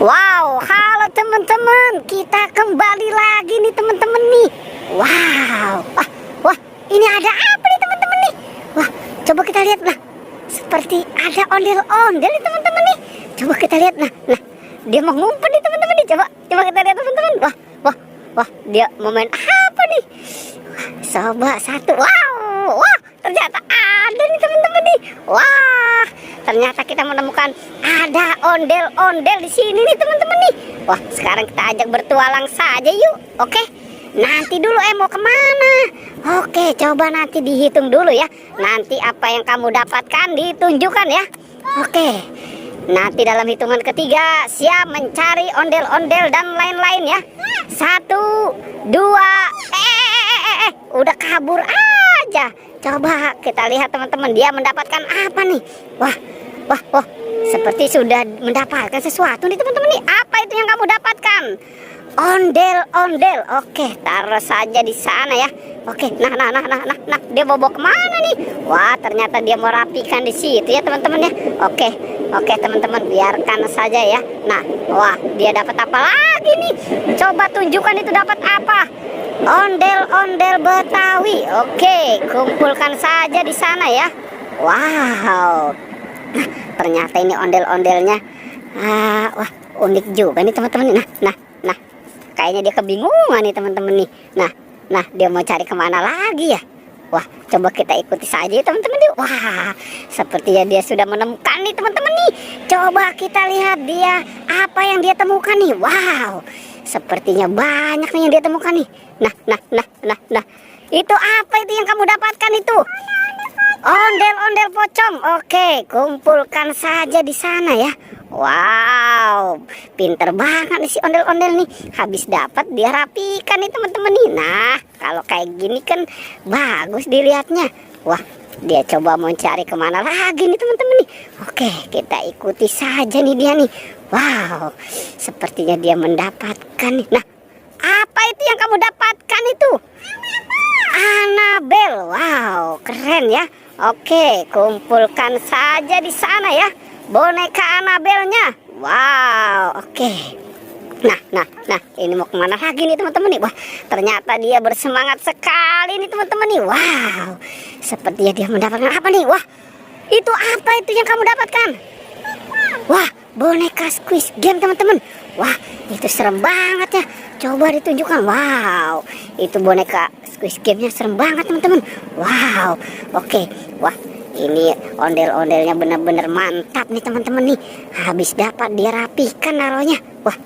Wow, halo teman-teman, kita kembali lagi nih teman-teman nih. Wow, wah, ini ada apa nih teman-teman nih? Wah, coba kita lihat lah. Seperti ada ondel-ondel nih teman-teman nih. Coba kita lihat nah, dia mau ngumpet nih teman-teman nih. Coba kita lihat teman-teman. Wah, dia mau main apa nih? Coba satu, wah, ternyata ada nih teman-teman nih. Wah, ternyata kita menemukan ada ondel-ondel di sini nih teman-teman nih. Wah, sekarang kita ajak bertualang saja yuk. Oke, nanti dulu mau kemana? Oke, coba nanti dihitung dulu ya. Nanti apa yang kamu dapatkan ditunjukkan ya. Oke, nanti dalam hitungan ketiga siap mencari ondel-ondel dan lain-lain ya. 1, 2, udah kabur aja. Coba kita lihat teman-teman, dia mendapatkan apa nih? Wah, seperti sudah mendapatkan sesuatu nih teman-teman nih. Apa itu yang kamu dapatkan? Ondel-ondel. Oke, taruh saja di sana ya. Oke, nah, dia mau bawa kemana nih? Wah, ternyata dia mau rapikan di situ ya teman-teman ya. Oke teman-teman, biarkan saja ya. Nah, wah, dia dapat apa lagi nih? Coba tunjukkan itu dapat apa? Ondel-ondel Betawi. Oke, kumpulkan saja di sana ya. Wow. Nah, ternyata ini ondel-ondelnya wah, unik juga nih teman-teman. Nah, kayaknya dia kebingungan nih teman-teman nih. Nah, dia mau cari kemana lagi ya? Wah, coba kita ikuti saja ya teman-teman nih. Wah, sepertinya dia sudah menemukan nih teman-teman nih. Coba kita lihat dia apa yang dia temukan nih. Wow, sepertinya banyak nih yang dia temukan nih. Nah, itu apa itu yang kamu dapatkan itu? Ondel-ondel pocong. Oke, kumpulkan saja di sana ya. Wow, pinter banget nih si ondel-ondel nih. Habis dapat dia rapikan nih teman-teman nih. Nah, kalau kayak gini kan bagus dilihatnya. Wah, dia coba mau cari kemana lagi nih teman-teman nih. Oke, kita ikuti saja nih dia nih. Wow, sepertinya dia mendapatkan nih. Nah, apa itu yang kamu dapatkan itu? Annabelle. Wow, keren ya. Oke, kumpulkan saja di sana ya boneka Annabelle-nya. Wow, oke. Nah, ini mau kemana lagi nih teman-teman nih? Wah, ternyata dia bersemangat sekali nih teman-teman nih. Wow, sepertinya dia mendapatkan apa nih? Wah, itu apa itu yang kamu dapatkan? Wah, boneka Squid Game teman-teman. Wah, itu serem banget ya. Coba ditunjukkan. Wow, itu boneka Squid Game-nya serem banget teman-teman. Wow, oke. Wah, ini ondel-ondelnya benar-benar mantap nih teman-teman nih. Habis dapat dia rapikan naruhnya. Wah,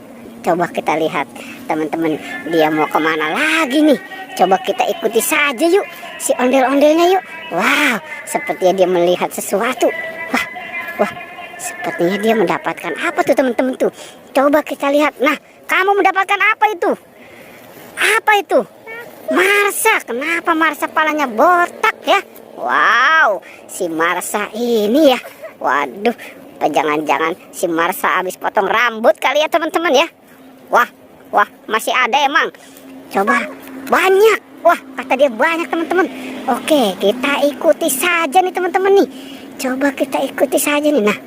coba kita lihat teman-teman, dia mau kemana lagi nih? Coba kita ikuti saja yuk si ondel-ondelnya yuk. Wow, sepertinya dia melihat sesuatu. Wah, sepertinya dia mendapatkan apa tuh teman-teman tuh? Coba kita lihat. Nah, kamu mendapatkan apa itu? Apa itu? Marsha. Kenapa Marsha palanya botak ya? Wow, si Marsha ini ya. Waduh, apa jangan-jangan si Marsha habis potong rambut kali ya teman-teman ya. Wah, masih ada emang. Coba banyak. Wah, kata dia banyak teman-teman. Oke, kita ikuti saja nih teman-teman nih. Coba kita ikuti saja nih. Nah,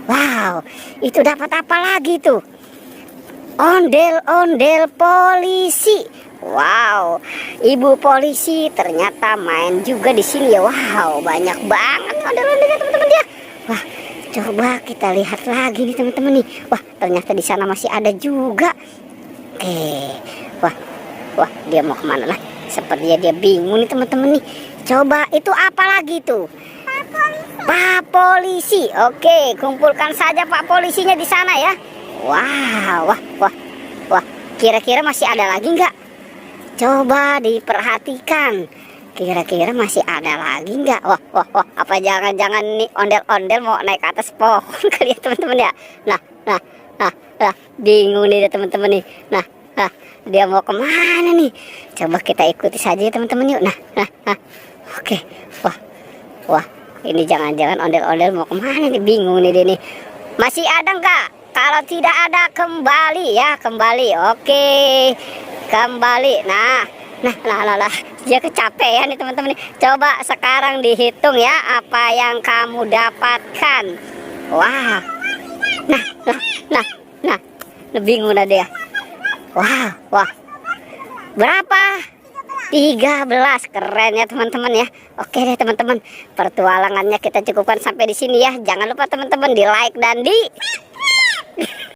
wow, itu dapat apa lagi tuh? Ondel-ondel polisi. Wow, ibu polisi ternyata main juga di sini ya. Wow, banyak banget ondel-ondelnya teman-teman ya. Wah, coba kita lihat lagi nih teman-teman nih. Wah, ternyata di sana masih ada juga. Oke, wah, dia mau kemana lah? Sepertinya dia bingung nih teman-teman nih. Coba itu apa lagi tuh? Pak polisi. Oke, kumpulkan saja Pak polisinya di sana ya. Wow, wah, kira-kira masih ada lagi nggak? Coba diperhatikan, kira-kira masih ada lagi nggak? Wah, apa jangan-jangan nih ondel-ondel mau naik ke atas pohon kali ya teman-teman ya? Nah, bingung nih teman-teman nih. Nah, dia mau kemana nih? Coba kita ikuti saja teman-teman yuk. Nah, oke. Wah, ini jangan-jangan ondel-ondel mau kemana nih? Bingung nih dia nih. Masih ada nggak? Kalau tidak ada kembali ya, kembali. Oke, kembali. Nah, dia kecapean nih teman-teman nih. Coba sekarang dihitung ya apa yang kamu dapatkan. Wah, nah, bingung dah dia. Wah, wah. Berapa? 13. Keren ya teman-teman ya. Oke deh teman-teman, pertualangannya kita cukupkan sampai di sini ya. Jangan lupa teman-teman di like dan di